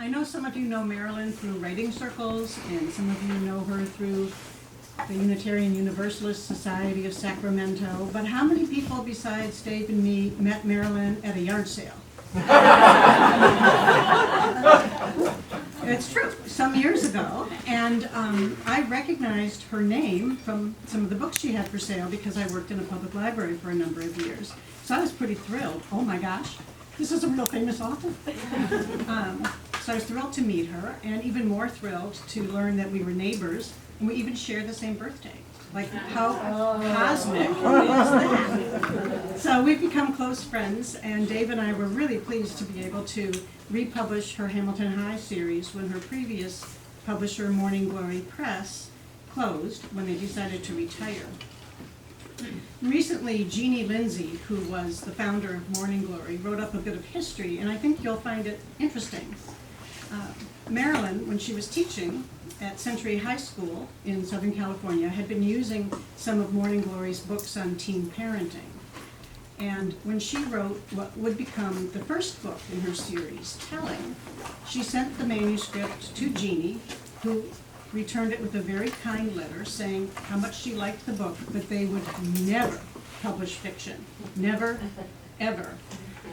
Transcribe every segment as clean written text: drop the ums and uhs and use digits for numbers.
I know some of you know Marilyn through writing circles, and some of you know her through the Unitarian Universalist Society of Sacramento, but how many people besides Dave and me met Marilyn at a yard sale? It's true, some years ago, and I recognized her name from some of the books she had for sale because I worked in a public library for a number of years. So I was pretty thrilled. Oh my gosh, this is a real famous author. So I was thrilled to meet her, and even more thrilled to learn that we were neighbors, and we even shared the same birthday. Like, how cosmic is that? So we've become close friends, and Dave and I were really pleased to be able to republish her Hamilton High series when her previous publisher, Morning Glory Press, closed when they decided to retire. Recently, Jeannie Lindsay, who was the founder of Morning Glory, wrote up a bit of history, and I think you'll find it interesting. Marilyn, when she was teaching at Century High School in Southern California, had been using some of Morning Glory's books on teen parenting. And when she wrote what would become the first book in her series, Telling, she sent the manuscript to Jeannie, who returned it with a very kind letter saying how much she liked the book, but they would never publish fiction. Never, ever.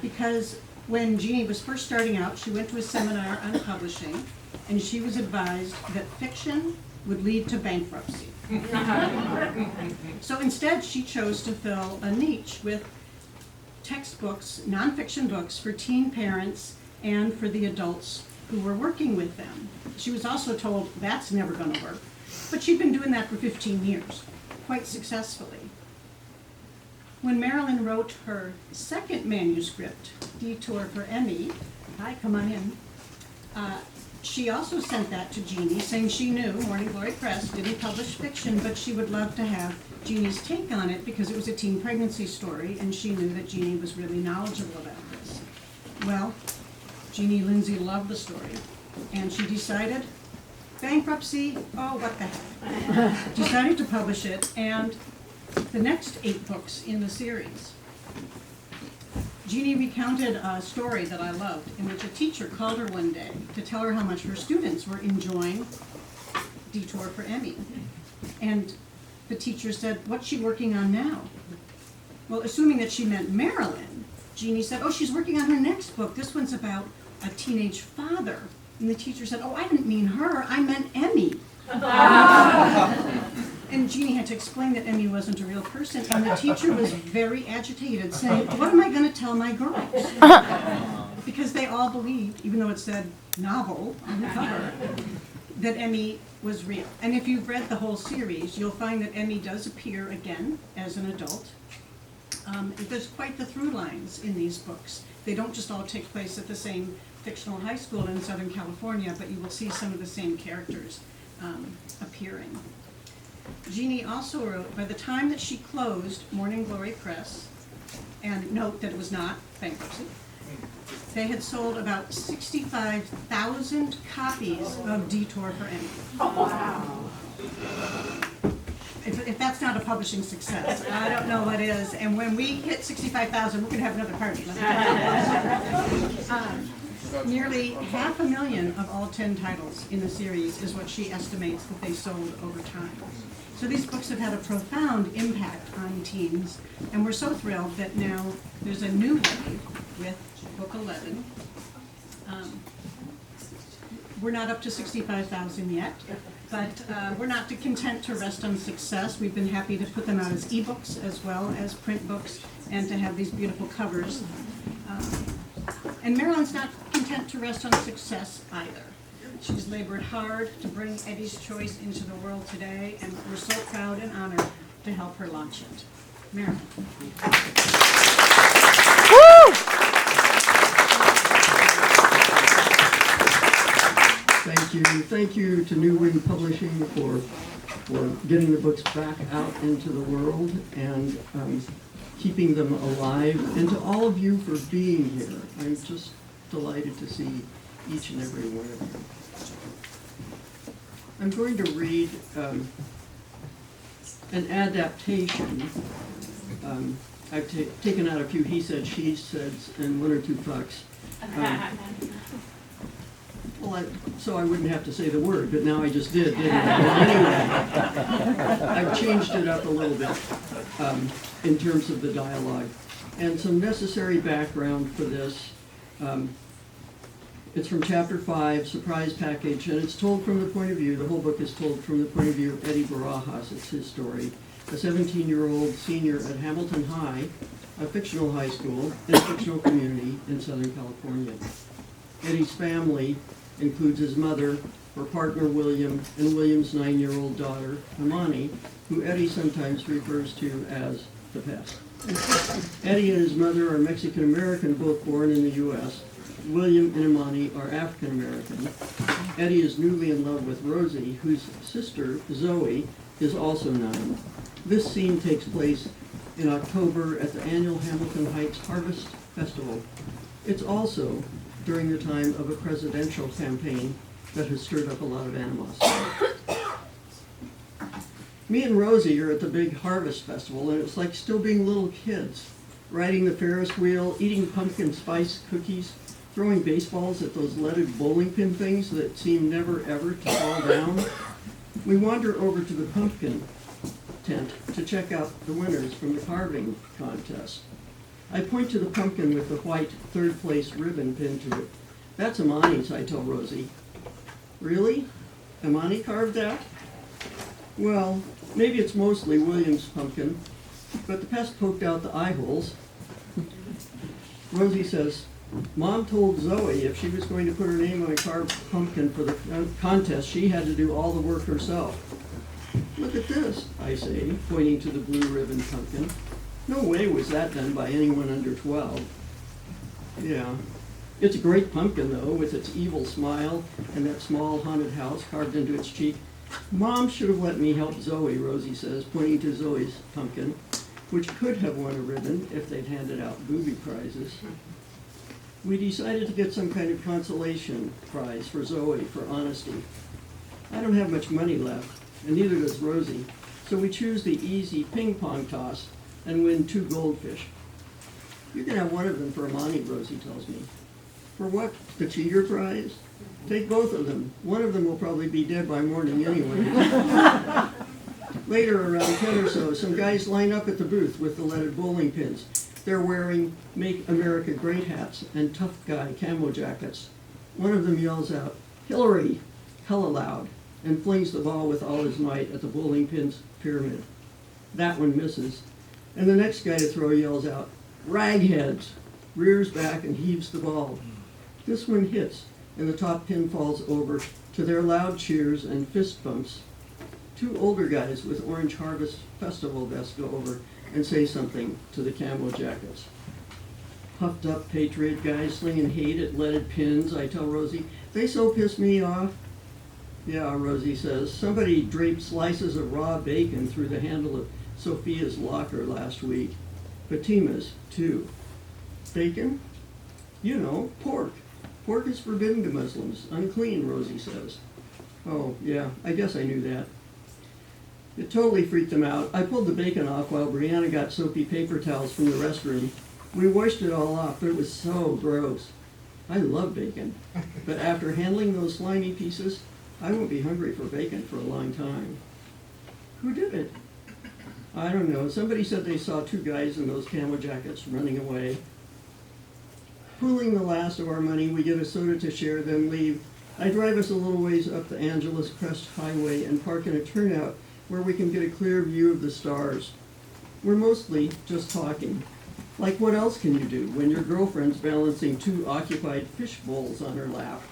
Because when Jeannie was first starting out, she went to a seminar on publishing, and she was advised that fiction would lead to bankruptcy. So instead, she chose to fill a niche with textbooks, nonfiction books for teen parents and for the adults who were working with them. She was also told that's never going to work, but she'd been doing that for 15 years, quite successfully. When Marilyn wrote her second manuscript, Detour for Emmy, hi, come on in, she also sent that to Jeannie, saying she knew Morning Glory Press didn't publish fiction, but she would love to have Jeannie's take on it because it was a teen pregnancy story, and she knew that Jeannie was really knowledgeable about this. Well, Jeannie Lindsay loved the story, and she decided, bankruptcy, oh, what the heck. Decided to publish it, and the next 8 books in the series. Jeannie recounted a story that I loved, in which a teacher called her one day to tell her how much her students were enjoying Detour for Emmy. And the teacher said, what's she working on now? Well, assuming that she meant Marilyn, Jeannie said, oh, she's working on her next book. This one's about a teenage father. And the teacher said, oh, I didn't mean her, I meant Emmy. And Jeannie had to explain that Emmy wasn't a real person, and the teacher was very agitated, saying, what am I going to tell my girls? Because they all believed, even though it said novel on the cover, that Emmy was real. And if you've read the whole series, you'll find that Emmy does appear again as an adult. There's quite the through lines in these books. They don't just all take place at the same fictional high school in Southern California, but you will see some of the same characters appearing. Jeannie also wrote, by the time that she closed Morning Glory Press, and note that it was not bankruptcy, they had sold about 65,000 copies of Detour for Emmy. Oh, wow. If that's not a publishing success, I don't know what is. And when we hit 65,000, we're going to have another party. Nearly 500,000 of all 10 titles in the series is what she estimates that they sold over time. So these books have had a profound impact on teens, and we're so thrilled that now there's a new wave with book 11. We're not up to 65,000 yet, but we're not content to rest on success. We've been happy to put them out as ebooks as well as print books, and to have these beautiful covers. And Marilyn's not content to rest on success either. She's labored hard to bring Eddie's Choice into the world today, and we're so proud and honored to help her launch it. Marilyn. Woo! Thank you. Thank you to New Wing Publishing for getting the books back out into the world and keeping them alive, and to all of you for being here. I'm just delighted to see each and every one of you. I'm going to read an adaptation. I've taken out a few he said, she said, and one or two fucks. So I wouldn't have to say the word, but now I just did, didn't I? Anyway, I've changed it up a little bit in terms of the dialogue. And some necessary background for this. It's from chapter 5, Surprise Package, and it's told from the point of view, the whole book is told from the point of view of Eddie Barajas. It's his story. A 17-year-old senior at Hamilton High, a fictional high school in a fictional community in Southern California. Eddie's family includes his mother, her partner William, and William's 9-year-old daughter, Imani, who Eddie sometimes refers to as the pest. Eddie and his mother are Mexican-American, both born in the U.S. William and Imani are African-American. Eddie is newly in love with Rosie, whose sister, Zoe, is also 9. This scene takes place in October at the annual Hamilton Heights Harvest Festival. It's also during the time of a presidential campaign that has stirred up a lot of animosity. Me and Rosie are at the big Harvest Festival, and it's like still being little kids, riding the Ferris wheel, eating pumpkin spice cookies, throwing baseballs at those leaded bowling pin things that seem never ever to fall down. We wander over to the pumpkin tent to check out the winners from the carving contest. I point to the pumpkin with the white third place ribbon pinned to it. That's Imani's, I tell Rosie. Really? Imani carved that? Well, maybe it's mostly William's pumpkin, but the pest poked out the eye holes. Rosie says, Mom told Zoe if she was going to put her name on a carved pumpkin for the contest, she had to do all the work herself. Look at this, I say, pointing to the blue ribbon pumpkin. No way was that done by anyone under 12. Yeah. It's a great pumpkin, though, with its evil smile and that small haunted house carved into its cheek. Mom should have let me help Zoe, Rosie says, pointing to Zoe's pumpkin, which could have won a ribbon if they'd handed out booby prizes. We decided to get some kind of consolation prize for Zoe for honesty. I don't have much money left, and neither does Rosie, so we choose the easy ping pong toss and win 2 goldfish. You can have one of them for Imani, Rosie tells me. For what? The cheater prize? Take both of them. One of them will probably be dead by morning anyway. Later, around 10 or so, some guys line up at the booth with the leaded bowling pins. They're wearing Make America Great hats and tough guy camo jackets. One of them yells out, Hillary, hella loud, and flings the ball with all his might at the bowling pin's pyramid. That one misses. And the next guy to throw yells out, Ragheads, rears back and heaves the ball. This one hits, and the top pin falls over. To their loud cheers and fist bumps, 2 older guys with Orange Harvest Festival vests go over and say something to the camo jackets. Puffed up patriot guys slinging hate at leaded pins, I tell Rosie. They so piss me off. Yeah, Rosie says, somebody draped slices of raw bacon through the handle of Sophia's locker last week. Fatima's, too. Bacon? You know, pork. Pork is forbidden to Muslims. Unclean, Rosie says. Oh, yeah, I guess I knew that. It totally freaked them out. I pulled the bacon off while Brianna got soapy paper towels from the restroom. We washed it all off, but it was so gross. I love bacon, but after handling those slimy pieces, I won't be hungry for bacon for a long time. Who did it? I don't know. Somebody said they saw 2 guys in those camo jackets running away. Pooling the last of our money, we get a soda to share, then leave. I drive us a little ways up the Angeles Crest Highway and park in a turnout where we can get a clear view of the stars. We're mostly just talking. Like, what else can you do when your girlfriend's balancing 2 occupied fish bowls on her lap?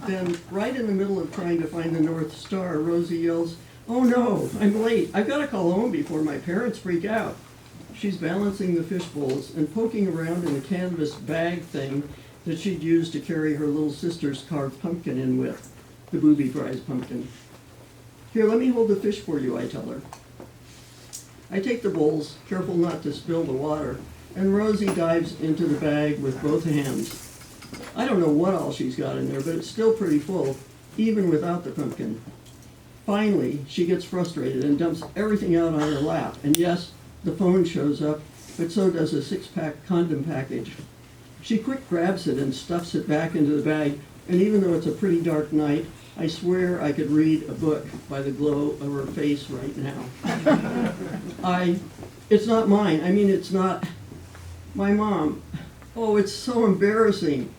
Then, right in the middle of trying to find the North Star, Rosie yells, "Oh no, I'm late. I've got to call home before my parents freak out." She's balancing the fish bowls and poking around in the canvas bag thing that she'd used to carry her little sister's carved pumpkin in with, the booby prize pumpkin. Here, let me hold the fish for you, I tell her. I take the bowls, careful not to spill the water, and Rosie dives into the bag with both hands. I don't know what all she's got in there, but it's still pretty full, even without the pumpkin. Finally, she gets frustrated and dumps everything out on her lap, and yes, the phone shows up, but so does a 6-pack condom package. She quick grabs it and stuffs it back into the bag, And even though it's a pretty dark night, I swear I could read a book by the glow of her face right now. It's not mine. I mean, it's not my mom. Oh, it's so embarrassing.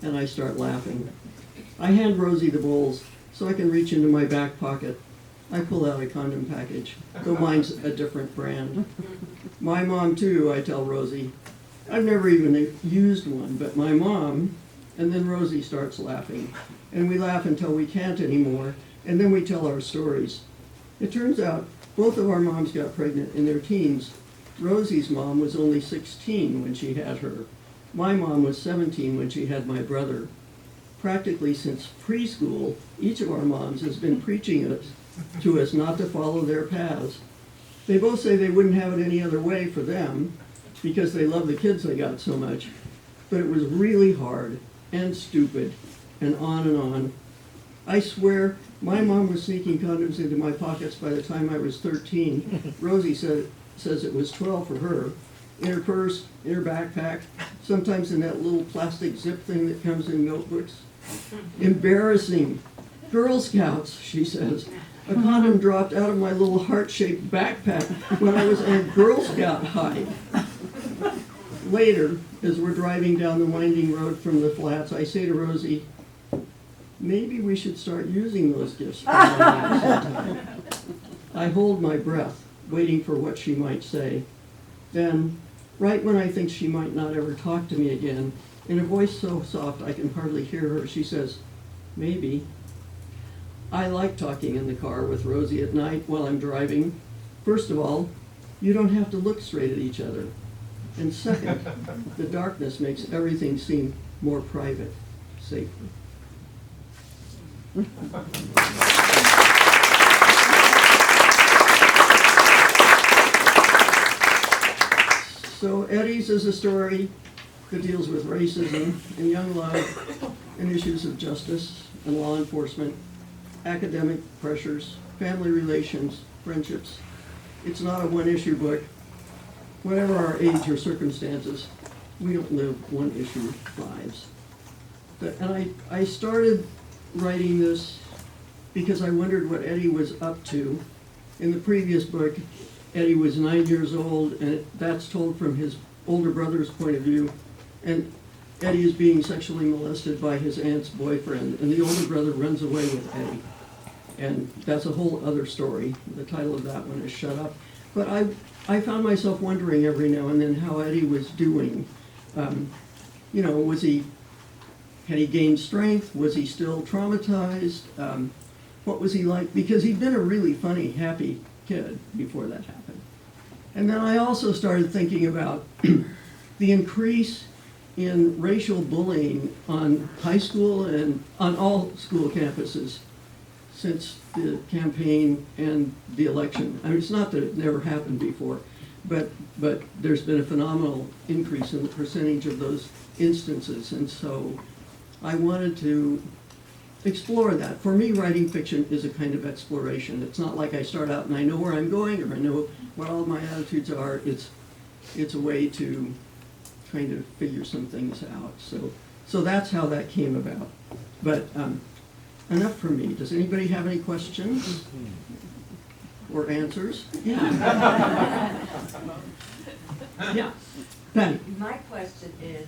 And I start laughing. I hand Rosie the bowls so I can reach into my back pocket. I pull out a condom package, though mine's a different brand. My mom too, I tell Rosie. I've never even used one, but my mom, and then Rosie starts laughing. And we laugh until we can't anymore, and then we tell our stories. It turns out both of our moms got pregnant in their teens. Rosie's mom was only 16 when she had her. My mom was 17 when she had my brother. Practically since preschool, each of our moms has been preaching to us not to follow their paths. They both say they wouldn't have it any other way for them because they love the kids they got so much. But it was really hard and stupid and on and on. I swear my mom was sneaking condoms into my pockets by the time I was 13. Rosie says it was 12 for her. In her purse, in her backpack, sometimes in that little plastic zip thing that comes in notebooks. Embarrassing. Girl Scouts, she says. A condom dropped out of my little heart-shaped backpack when I was on a Girl Scout hike. Later, as we're driving down the winding road from the flats, I say to Rosie, maybe we should start using those gifts for my mom sometime. I hold my breath, waiting for what she might say. Then, right when I think she might not ever talk to me again, in a voice so soft I can hardly hear her, she says, maybe. I like talking in the car with Rosie at night while I'm driving. First of all, you don't have to look straight at each other. And second, the darkness makes everything seem more private, safer. So Eddie's is a story that deals with racism and young love and issues of justice and law enforcement, academic pressures, family relations, friendships. It's not a one-issue book. Whatever our age or circumstances, we don't live one-issue lives. And I started writing this because I wondered what Eddie was up to. In the previous book, Eddie was 9 years old, and that's told from his older brother's point of view. And Eddie is being sexually molested by his aunt's boyfriend, and the older brother runs away with Eddie. And that's a whole other story. The title of that one is Shut Up. But I found myself wondering every now and then how Eddie was doing. Had he gained strength? Was he still traumatized? What was he like? Because he'd been a really funny, happy kid before that happened. And then I also started thinking about the increase in racial bullying on high school and on all school campuses since the campaign and the election. I mean, it's not that it never happened before, but there's been a phenomenal increase in the percentage of those instances. And so I wanted to explore that. For me, writing fiction is a kind of exploration. It's not like I start out and I know where I'm going or I know what all my attitudes are. It's a way to kind of figure some things out. So that's how that came about. But enough for me. Does anybody have any questions or answers? Yeah. Yeah. Patty. My question is,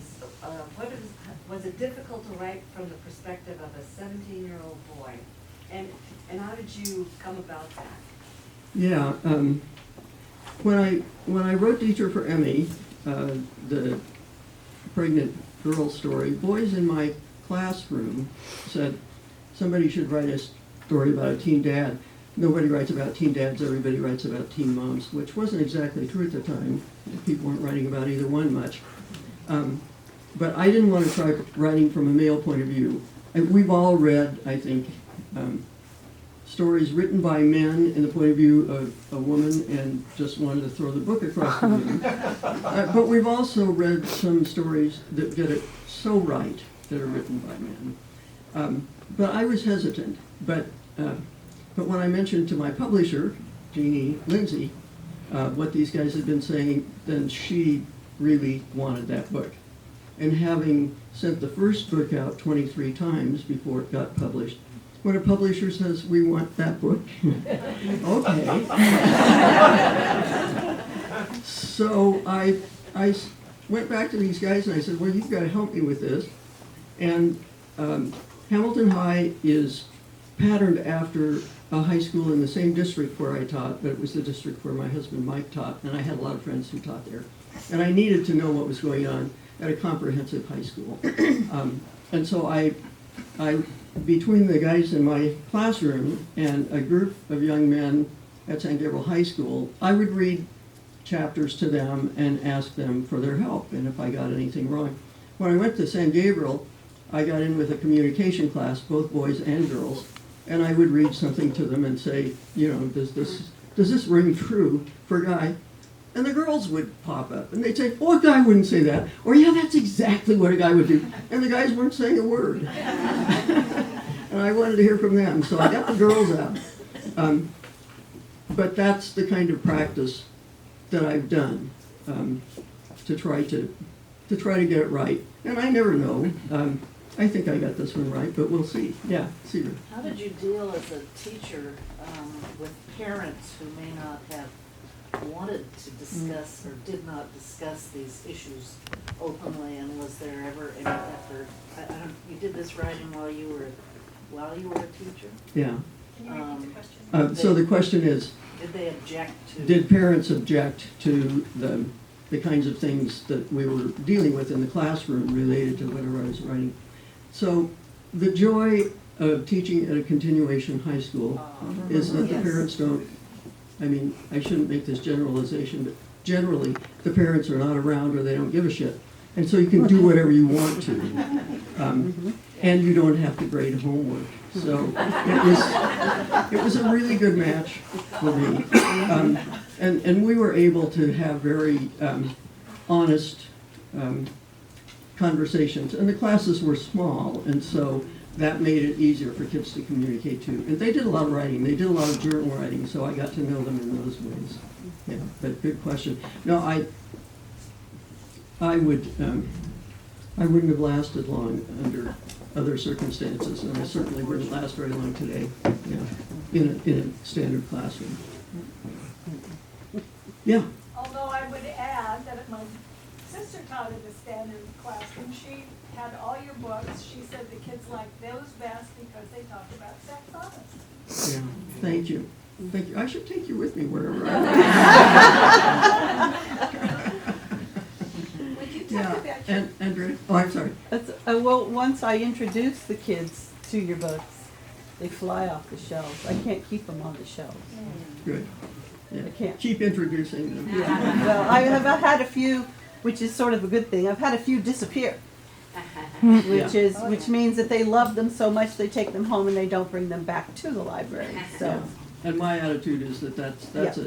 was it difficult to write from the perspective of a 17-year-old boy? And how did you come about that? Yeah. When I wrote Teacher for Emmy, the pregnant girl story, boys in my classroom said somebody should write a story about a teen dad. Nobody writes about teen dads, everybody writes about teen moms, which wasn't exactly true at the time. People weren't writing about either one much. But I didn't want to try writing from a male point of view. We've all read, I think, stories written by men in the point of view of a woman and just wanted to throw the book across the room. But we've also read some stories that get it so right that are written by men. But I was hesitant. But when I mentioned to my publisher, Jeannie Lindsay, what these guys had been saying, then she really wanted that book. and having sent the first book out 23 times before it got published, when a publisher says, we want that book, okay. So I went back to these guys and I said, well, you've got to help me with this. And Hamilton High is patterned after a high school in the same district where I taught, but it was the district where my husband Mike taught, and I had a lot of friends who taught there. And I needed to know what was going on at a comprehensive high school. And so I, between the guys in my classroom and a group of young men at San Gabriel High School, I would read chapters to them and ask them for their help, and if I got anything wrong. When I went to San Gabriel, I got in with a communication class, both boys and girls, and I would read something to them and say, you know, does this ring true for a guy? And the girls would pop up, and they'd say, oh, a guy wouldn't say that. Or, yeah, that's exactly what a guy would do. And the guys weren't saying a word. And I wanted to hear from them, so I got the girls out. But that's the kind of practice that I've done to try to get it right. And I never know. I think I got this one right, but we'll see. Yeah, Cedar. How did you deal as a teacher with parents who may not have wanted to discuss or did not discuss these issues openly, and was there ever any effort? You did this writing while you were a teacher? Yeah. Can you repeat the question? So the question is, Did they object to? did parents object to the kinds of things that we were dealing with in the classroom related to whatever I was writing? So the joy of teaching at a continuation high school is that the parents don't, I mean, I shouldn't make this generalization, but generally the parents are not around or they don't give a shit. And so you can do whatever you want to. And you don't have to grade homework. So it was a really good match for me. And we were able to have very honest conversations. And the classes were small, and so that made it easier for kids to communicate too. And they did a lot of writing. They did a lot of journal writing, so I got to know them in those ways. Yeah, but good question. No, I wouldn't have lasted long under other circumstances, and I certainly wouldn't last very long today, in a standard classroom. Yeah. Although I would add that my sister taught at a standard classroom. She had all your books. She said the kids liked those best because they talked about sex honest. Yeah, thank you. Thank you. I should take you with me wherever I am. Would you talk Yeah, about your... and Andrea? Oh, I'm sorry. Well, once I introduce the kids to your books, they fly off the shelves. I can't keep them on the shelves. Good. Yeah. I can't. Keep introducing them. Yeah. Well, I have had a few, which is sort of a good thing. I've had a few disappear, which means that they love them so much they take them home and they don't bring them back to the library. So. And my attitude is that that's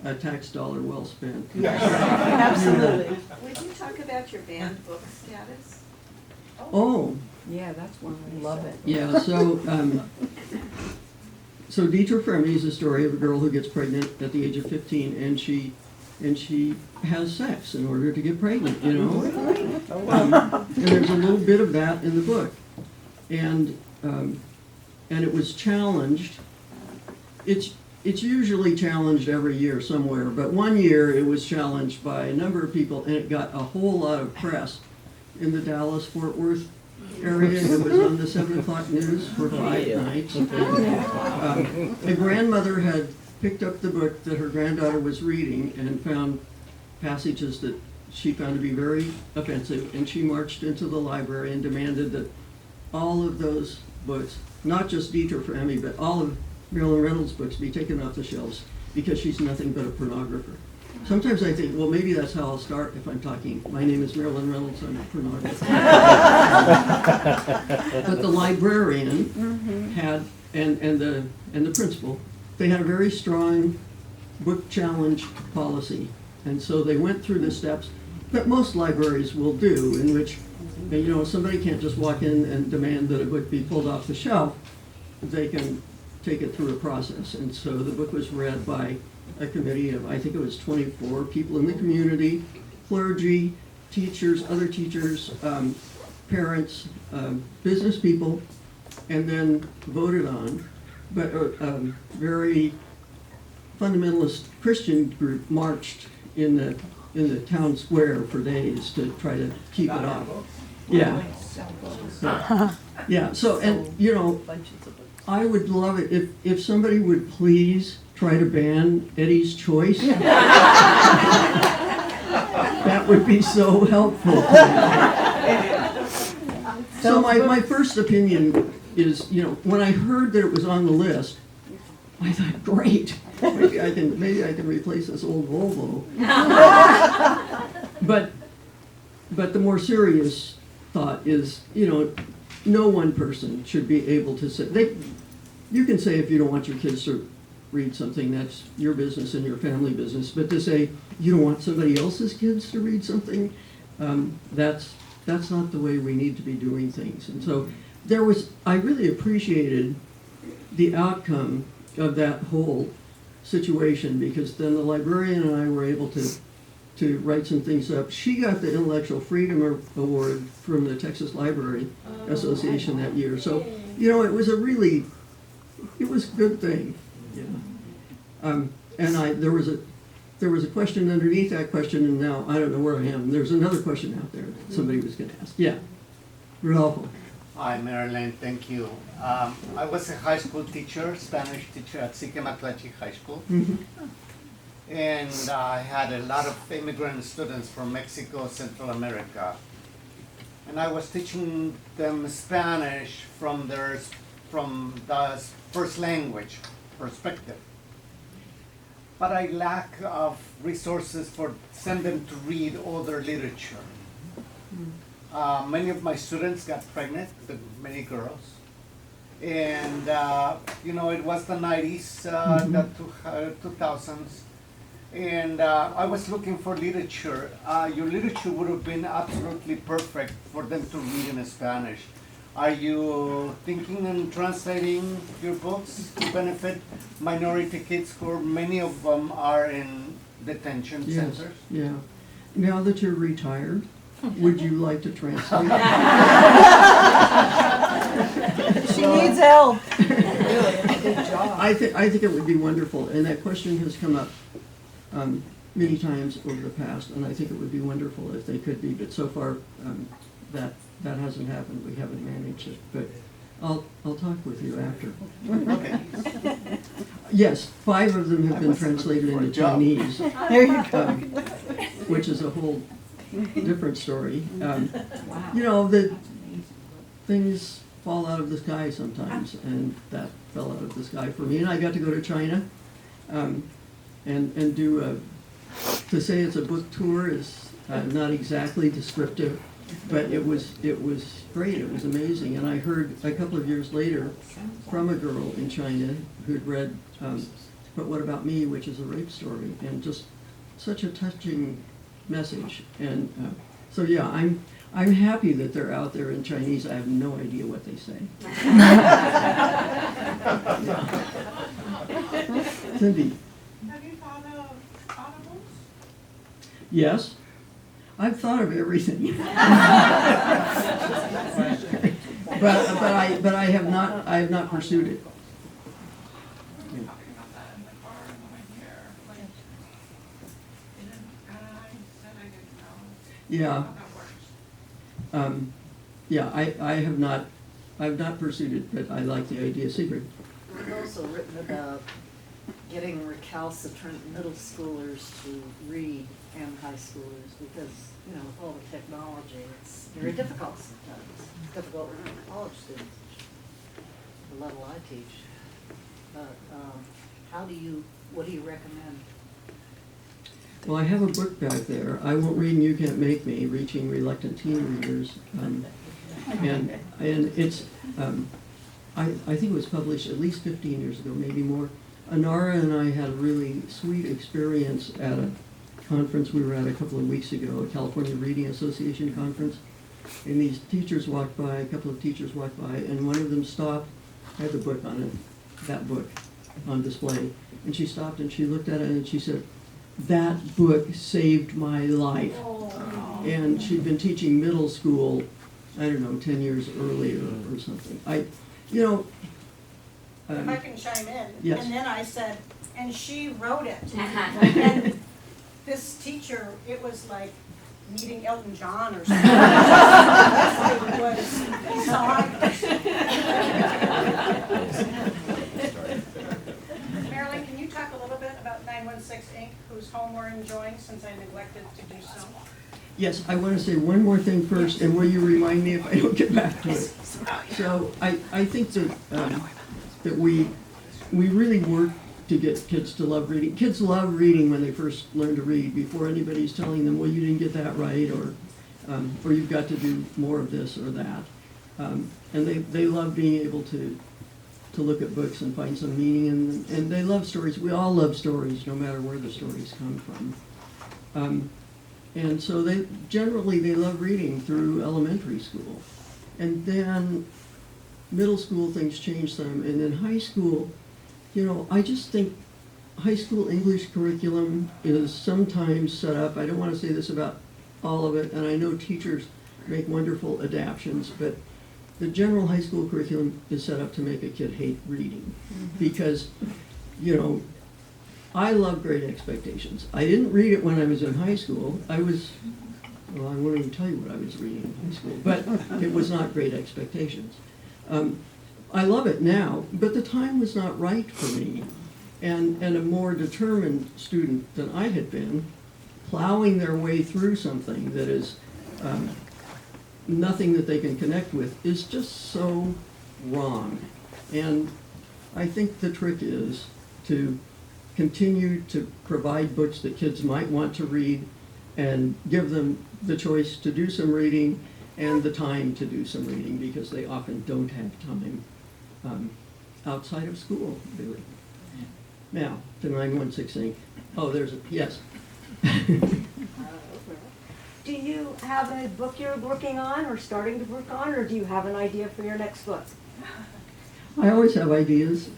a tax dollar well spent. Yes, absolutely. Would you talk about your banned book status? Oh, Yeah, that's one way. Love it. yeah, so Dietrich Fremy is a story of a girl who gets pregnant at the age of 15, and she has sex in order to get pregnant, you know? And there's a little bit of that in the book. And it was challenged. It's usually challenged every year somewhere, but one year it was challenged by a number of people, and it got a whole lot of press in the Dallas-Fort Worth area. It was on the 7 o'clock news for 5 nights. A grandmother had picked up the book that her granddaughter was reading and found passages that she found to be very offensive, and she marched into the library and demanded that all of those books, not just Dietrich Fremy, but all of Marilyn Reynolds' books be taken off the shelves because she's nothing but a pornographer. Sometimes I think, well, maybe that's how I'll start if I'm talking. My name is Marilyn Reynolds, I'm a pornographer. But the librarian had, and the principal, they had a very strong book challenge policy. And so they went through the steps that most libraries will do, in which, you know, somebody can't just walk in and demand that a book be pulled off the shelf. They can take it through a process. And so the book was read by a committee of, I think it was 24 people in the community, clergy, teachers, other teachers, parents, business people, and then voted on. But a very fundamentalist Christian group marched in the town square for days to try to keep it off. Yeah. Yeah, so, and, you know, Bunches of books. I would love it if somebody would please try to ban Eddie's Choice. That would be so helpful. So my first opinion is, you know, when I heard that it was on the list, I thought, great, maybe I can replace this old Volvo. But the more serious thought is, you know, no one person should be able to say, you can say if you don't want your kids to read something, that's your business and your family business, but to say you don't want somebody else's kids to read something, that's not the way we need to be doing things. And so I really appreciated the outcome of that whole situation, because then the librarian and I were able to write some things up. She got the Intellectual Freedom Award from the Texas Library Association that year. So, you know, it was a good thing. Yeah. And there was a question underneath that question, and now I don't know where I am. There's another question out there that somebody was going to ask. Yeah, Rodolfo. Hi, Marilyn, thank you. I was a high school teacher, Spanish teacher at Siquematlachi High School. Mhm. And I had a lot of immigrant students from Mexico, Central America. And I was teaching them Spanish from the first language perspective. But I lack of resources for send them to read other literature. Many of my students got pregnant, many girls. And, you know, it was the 90s, the 2000s. And I was looking for literature. Your literature would have been absolutely perfect for them to read in Spanish. Are you thinking and translating your books to benefit minority kids, who many of them are in detention Yes, centers? yeah. Now that you're retired, would you like to translate? She needs help. I think it would be wonderful, and that question has come up many times over the past, and I think it would be wonderful if they could be, but so far that hasn't happened. We haven't managed it, but I'll talk with you after. Okay. Yes, 5 of them have been translated into Chinese, There you go. which is a whole different story. You know, the things fall out of the sky sometimes, and that fell out of the sky for me. And I got to go to China and do to say it's a book tour is not exactly descriptive, but it was great. It was amazing. And I heard a couple of years later from a girl in China who'd read But What About Me, which is a rape story, and just such a touching message. And so yeah, I'm happy that they're out there in Chinese. I have no idea what they say. Cindy. Have you thought of audibles? Yes, I've thought of everything. but I have not pursued it. Talking about that in the car and when I'm here, like, and I said I didn't know Yeah. how that works. Yeah, I've not pursued it, but I like the idea. Sigrid. We've also written about getting recalcitrant middle schoolers to read and high schoolers, because, you know, with all the technology, it's very difficult sometimes. It's difficult for college students, the level I teach. But what do you recommend? Well, I have a book back there. I Won't Read and You Can't Make Me, Reaching Reluctant Teen Readers. And it's, I think it was published at least 15 years ago, maybe more. Anara and I had a really sweet experience at a conference we were at a couple of weeks ago, a California Reading Association conference. And these teachers walked by, a couple of teachers walked by, and one of them stopped, had the book on it, that book on display. And she stopped and she looked at it and she said, "That book saved my life." and she'd been teaching middle school, I don't know, 10 years earlier or something. You know, If I can chime in. Yes. And then I said, and she wrote it. And this teacher, it was like meeting Elton John or something. It was Marilyn, can you talk a little bit about 916 Inc., whose home we're enjoying, since I neglected to do so? yes, I want to say one more thing first, and will you remind me if I don't get back to it? So I think that we really work to get kids to love reading. Kids love reading when they first learn to read, before anybody's telling them, well, you didn't get that right, or you've got to do more of this or that. And they love being able to look at books and find some meaning in them. And they love stories. We all love stories, no matter where the stories come from. And so they love reading through elementary school. And then middle school, things change them. And then high school, you know, I just think high school English curriculum is sometimes set up, I don't want to say this about all of it, and I know teachers make wonderful adaptions, but the general high school curriculum is set up to make a kid hate reading. Because, you know, I love Great Expectations. I didn't read it when I was in high school. I won't even tell you what I was reading in high school, but it was not Great Expectations. I love it now, but the time was not right for me. And a more determined student than I had been, plowing their way through something that is nothing that they can connect with, is just so wrong. And I think the trick is to continue to provide books that kids might want to read and give them the choice to do some reading and the time to do some reading, because they often don't have time outside of school, really. Now, to 916. Oh, there's a, yes. Do you have a book you're working on or starting to work on, or do you have an idea for your next book? I always have ideas.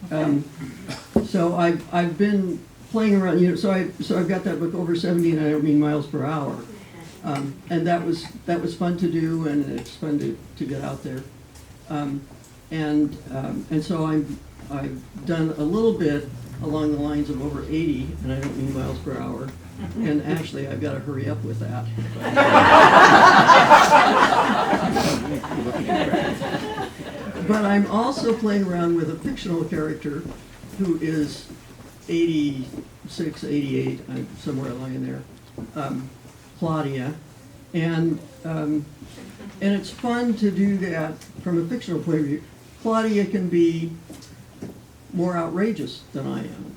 So I've been playing around, you know, so I've got that book Over 70, and I don't mean miles per hour. And that was fun to do, and it's fun to get out there. And so I've done a little bit along the lines of over 80, and I don't mean miles per hour. And actually, I've got to hurry up with that. But I'm also playing around with a fictional character who is 86, 88, somewhere along in there, Claudia. And it's fun to do that from a fictional point of view. Claudia can be more outrageous than I am.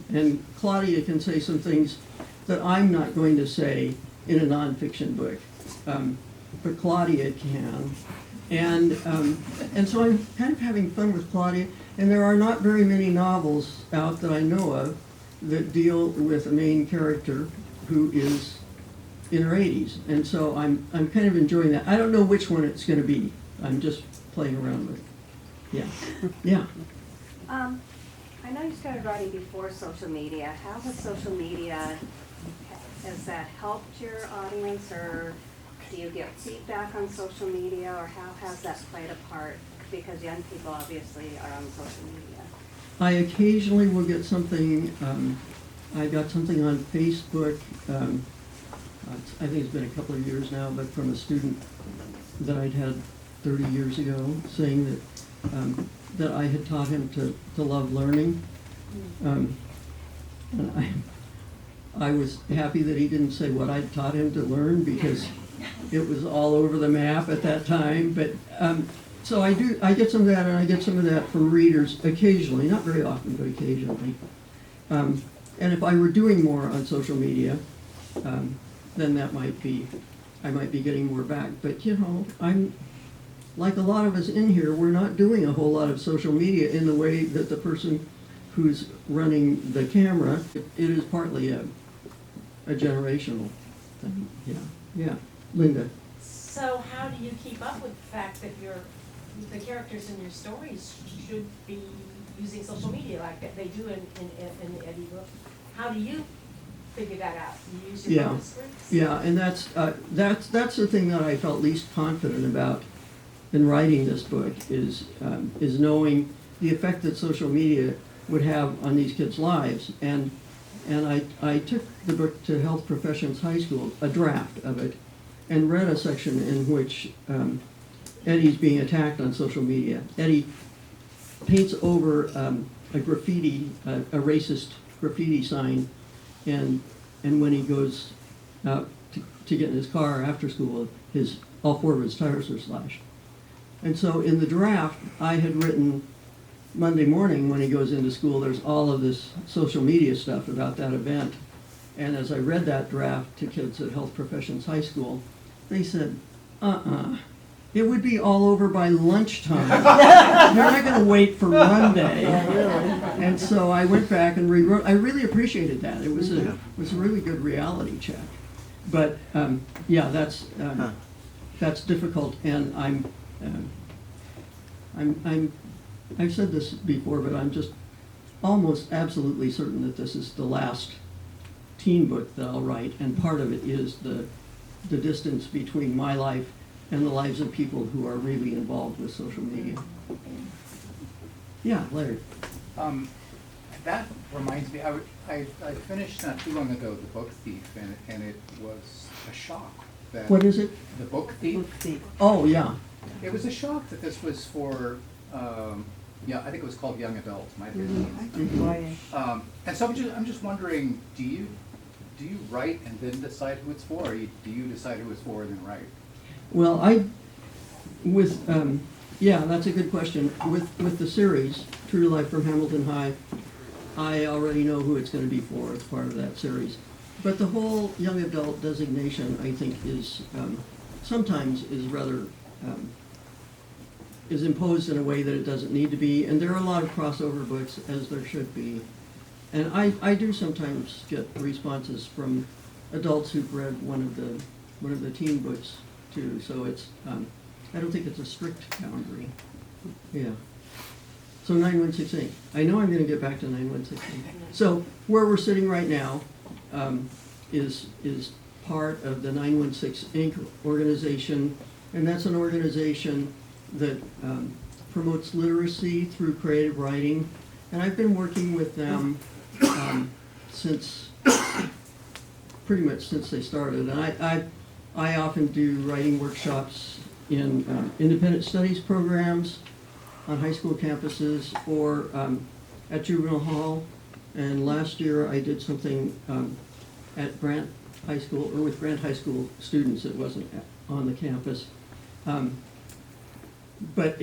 And Claudia can say some things that I'm not going to say in a nonfiction book. But Claudia can. And so I'm kind of having fun with Claudia. And there are not very many novels out that I know of that deal with a main character who is in her 80s. And so I'm kind of enjoying that. I don't know which one it's going to be. I'm just playing around with it. Yeah. Yeah. I know you started writing before social media. How has social media, has that helped your audience, or do you get feedback on social media, or how has that played a part? Because young people obviously are on social media. I occasionally will get something, I got something on Facebook, I think it's been a couple of years now, but from a student that I'd had 30 years ago, saying that I had taught him to love learning. And I was happy that he didn't say what I'd taught him to learn, because it was all over the map at that time. But so I get some of that, and I get some of that from readers occasionally, not very often, but occasionally. And if I were doing more on social media, then that might be, I might be getting more back. But you know, I'm like a lot of us in here, we're not doing a whole lot of social media in the way that the person who's running the camera. It is partly a generational thing. Yeah, yeah. Linda. So how do you keep up with the fact that the characters in your stories should be using social media like they do in Eddie book? How do you figure that out? You use your Yeah. focus groups? Yeah, and that's the thing that I felt least confident about in writing this book is knowing the effect that social media would have on these kids' lives. And I took the book to Health Professions High School, a draft of it, and read a section in which Eddie's being attacked on social media. Eddie paints over a graffiti, a racist graffiti sign, and when he goes out to get in his car after school, all four of his tires are slashed. And so in the draft, I had written Monday morning when he goes into school, there's all of this social media stuff about that event. And as I read that draft to kids at Health Professions High School, they said, it would be all over by lunchtime. You're not going to wait for Monday. And so I went back and rewrote. I really appreciated that. It was a really good reality check. But yeah, that's difficult, and I've said this before, but I'm just almost absolutely certain that this is the last teen book that I'll write, and part of it is the distance between my life and the lives of people who are really involved with social media. Yeah, Larry. That reminds me, I finished not too long ago The Book Thief, and it was a shock that. What is it? The Book Thief. Oh, yeah. It was a shock that this was for, I think it was called young adults, might be. And so I'm just wondering, do you write and then decide who it's for, or do you decide who it's for and then write? Well, that's a good question. With the series, True to Life from Hamilton High, I already know who it's going to be for. It's part of that series. But the whole young adult designation, I think, is sometimes is rather is imposed in a way that it doesn't need to be. And there are a lot of crossover books, as there should be. And I do sometimes get responses from adults who've read one of the teen books too. So it's I don't think it's a strict boundary. Yeah. So 9168. I know I'm going to get back to 9168. So where we're sitting right now is part of the 916 Inc. organization, and that's an organization that promotes literacy through creative writing. And I've been working with them since pretty much since they started. And I often do writing workshops in independent studies programs on high school campuses or at juvenile hall. And last year I did something at Grant High School, or with Grant High School students. It wasn't on the campus. But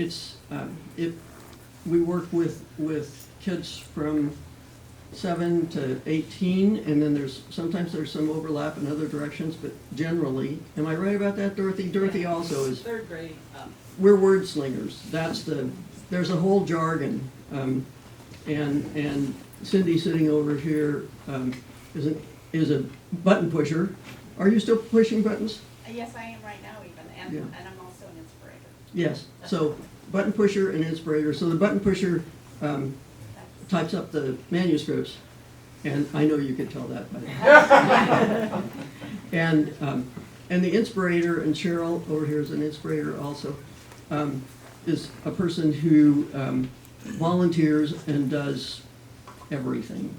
we work with kids from 7 to 18, and then sometimes there's some overlap in other directions, but generally, am I right about that, Dorothy? Dorothy also is. Third grade. We're word slingers. There's a whole jargon, and Cindy sitting over here is a button pusher. Are you still pushing buttons? Yes, I am right now even, Yeah. and I'm also an inspirator. Yes. So button pusher and inspirator. So the button pusher types up the manuscripts, and I know you could tell that by the and the inspirator, and Cheryl over here is an inspirator also, is a person who volunteers and does everything.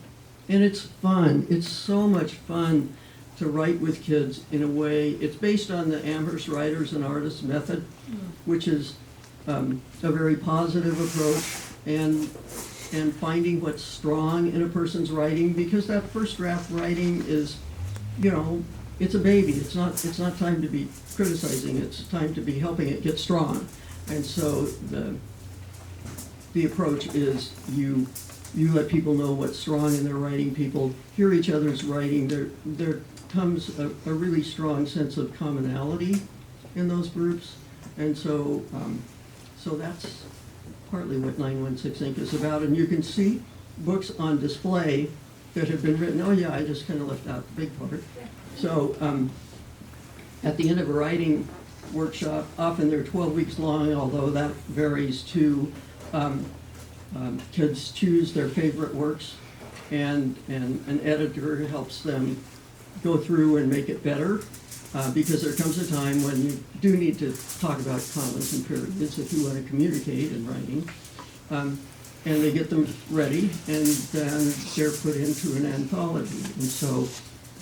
And it's fun. It's so much fun to write with kids in a way. It's based on the Amherst Writers and Artists method, which is a very positive approach, and finding what's strong in a person's writing, because that first draft writing is, it's a baby. It's not time to be criticizing. It's time to be helping it get strong. And so the approach is you let people know what's strong in their writing. People hear each other's writing. There comes a really strong sense of commonality in those groups. And so that's partly what 916 Inc. is about. And you can see books on display that have been written. Oh yeah, I just kind of left out the big part. So at the end of a writing workshop, often they're 12 weeks long, although that varies too. Kids choose their favorite works and an editor helps them go through and make it better, because there comes a time when you do need to talk about commas and periods if you want to communicate in writing. And they get them ready, and then they're put into an anthology. And so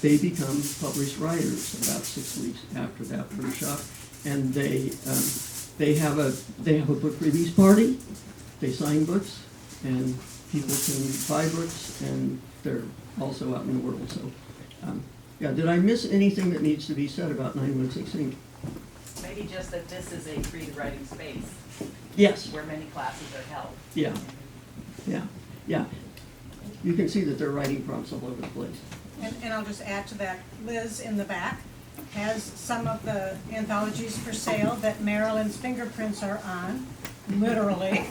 they become published writers about 6 weeks after that workshop. And they have a book release party. They sign books, and people can buy books, and they're also out in the world. So, yeah, did I miss anything that needs to be said about 916 Inc.? Maybe just that this is a creative writing space Yes. where many classes are held. Yeah. Yeah. Yeah. You can see that they're writing prompts all over the place. And I'll just add to that, Liz in the back has some of the anthologies for sale that Marilyn's fingerprints are on, literally.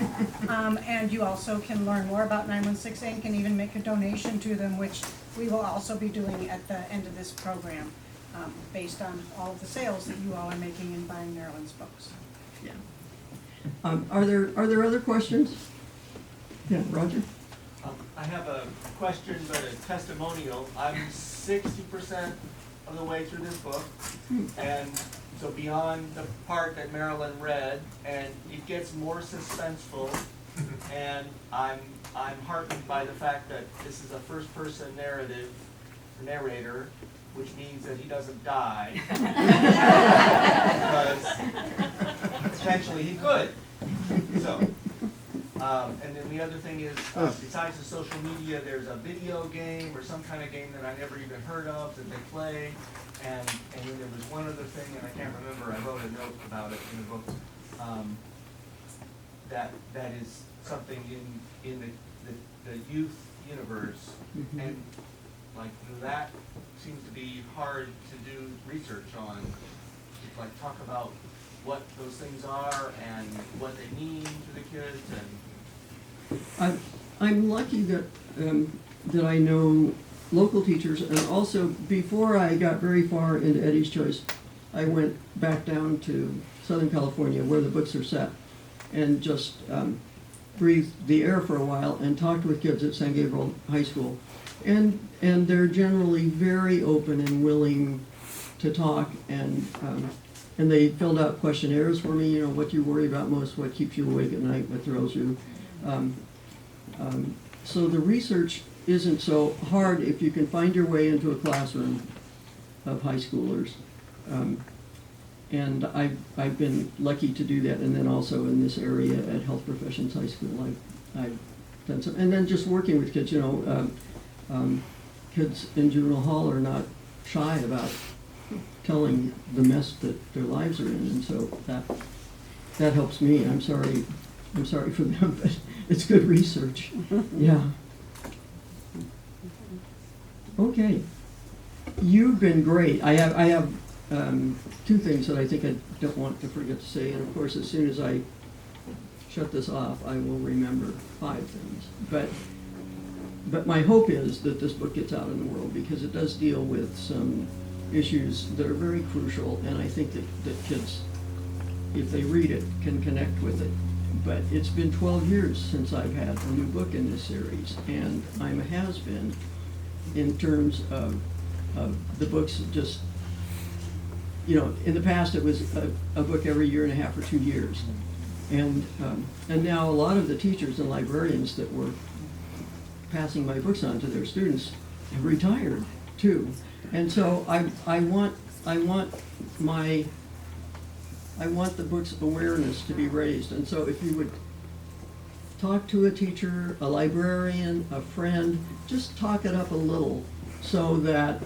And you also can learn more about 916 Inc. and even make a donation to them, which we will also be doing at the end of this program, based on all of the sales that you all are making in buying Marilyn's books. Yeah. Are there other questions? Yeah, Roger? I have a question, but a testimonial. I'm 60% of the way through this book, and so beyond the part that Marilyn read, and it gets more suspenseful, and I'm heartened by the fact that this is a first-person narrator, which means that he doesn't die, because potentially he could. So. And then the other thing is, besides the social media, there's a video game or some kind of game that I never even heard of that they play. And then there was one other thing, and I can't remember, I wrote a note about it in the book, that is something in the youth universe. Mm-hmm. And like that seems to be hard to do research on. It's like talk about what those things are and what they mean to the kids. And I'm lucky that that I know local teachers, and also before I got very far into Eddie's Choice, I went back down to Southern California where the books are set, and just breathed the air for a while and talked with kids at San Gabriel High School, and they're generally very open and willing to talk, and they filled out questionnaires for me, you know, what you worry about most, what keeps you awake at night, what thrills you. So the research isn't so hard if you can find your way into a classroom of high schoolers. And I've been lucky to do that, and then also in this area at Health Professions High School, I've done some, and then just working with kids, you know, kids in juvenile hall are not shy about telling the mess that their lives are in, and so that helps me. I'm sorry for them, but it's good research. Yeah. Okay. You've been great. I have two things that I think I don't want to forget to say, and of course, as soon as I shut this off, I will remember 5 things. But my hope is that this book gets out in the world, because it does deal with some issues that are very crucial, and I think that kids, if they read it, can connect with it. But it's been 12 years since I've had a new book in this series, and I'm a has-been in terms of the books. Just, you know, in the past it was a book every year and a half or 2 years, and now a lot of the teachers and librarians that were passing my books on to their students have retired too, and so I want the book's awareness to be raised. And so if you would talk to a teacher, a librarian, a friend, just talk it up a little so that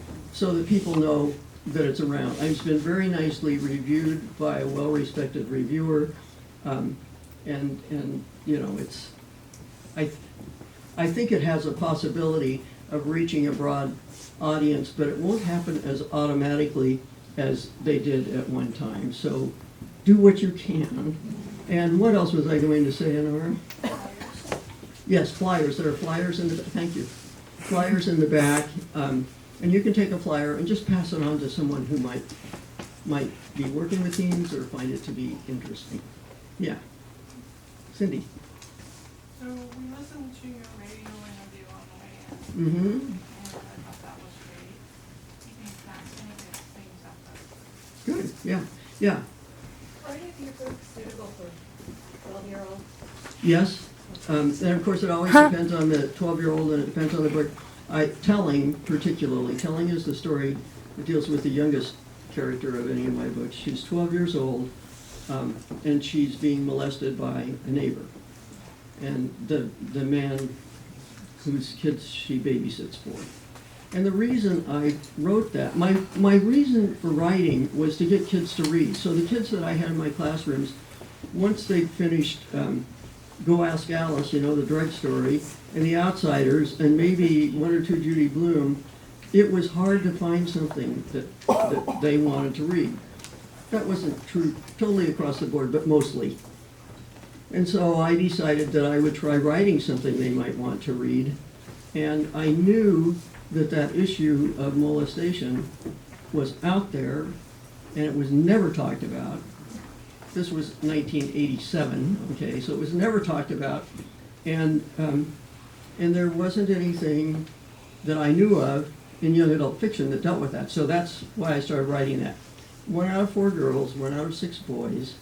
people know that it's around. It's been very nicely reviewed by a well-respected reviewer, and you know, it's, I think it has a possibility of reaching a broad audience, but it won't happen as automatically as they did at one time. So do what you can. And what else was I going to say, Honora? Yes, flyers. There are flyers in the back. Thank you. Flyers in the back. And you can take a flyer and just pass it on to someone who might be working with teens or find it to be interesting. Yeah. Cindy. So we listened to your radio interview on the way in, Mm-hmm. And I thought that was great. Keeping fascinating things up there. Good, yeah, yeah. Are any of your books suitable for 12-year-olds? Yes, and of course, it always depends on the 12-year-old, and it depends on the book. Telling, particularly, Telling is the story that deals with the youngest character of any of my books. She's 12 years old, and she's being molested by a neighbor. And the man whose kids she babysits for. And the reason I wrote that, my reason for writing was to get kids to read. So the kids that I had in my classrooms, once they finished Go Ask Alice, the drug story, and The Outsiders, and maybe one or two Judy Blume, it was hard to find something that they wanted to read. That wasn't true totally across the board, but mostly. And so I decided that I would try writing something they might want to read. And I knew that issue of molestation was out there, and it was never talked about. This was 1987, okay, so it was never talked about. And there wasn't anything that I knew of in young adult fiction that dealt with that. So that's why I started writing that. 1 out of 4 girls, 1 out of 6 boys,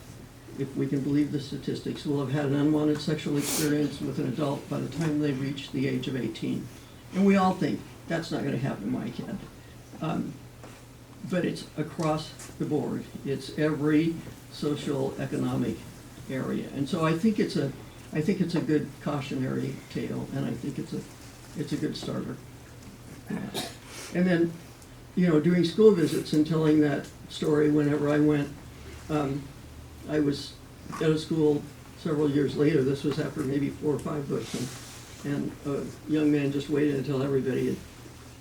if we can believe the statistics, will have had an unwanted sexual experience with an adult by the time they reach the age of 18. And we all think, that's not going to happen to my kid. But it's across the board. It's every social, economic area. And so I think it's a good cautionary tale, and I think it's a good starter. And then, doing school visits and telling that story whenever I went, I was at a school several years later. This was after maybe 4 or 5 books, and a young man just waited until everybody had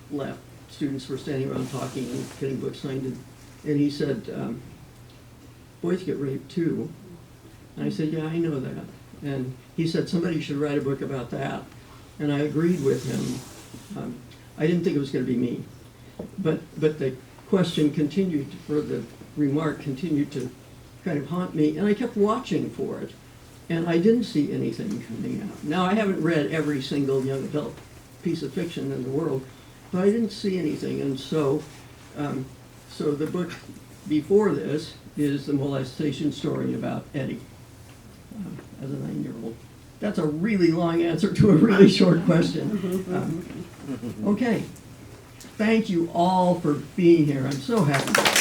left. Students were standing around talking and getting books signed, and he said, boys get raped too. And I said, yeah, I know that. And he said, somebody should write a book about that. And I agreed with him. I didn't think it was going to be me. But the question continued, or the remark continued to kind of haunt me, and I kept watching for it. And I didn't see anything coming out. Now, I haven't read every single young adult piece of fiction in the world, but I didn't see anything. And so the book before this is the molestation story about Eddie as a 9-year-old. That's a really long answer to a really short question. Okay. Thank you all for being here. I'm so happy.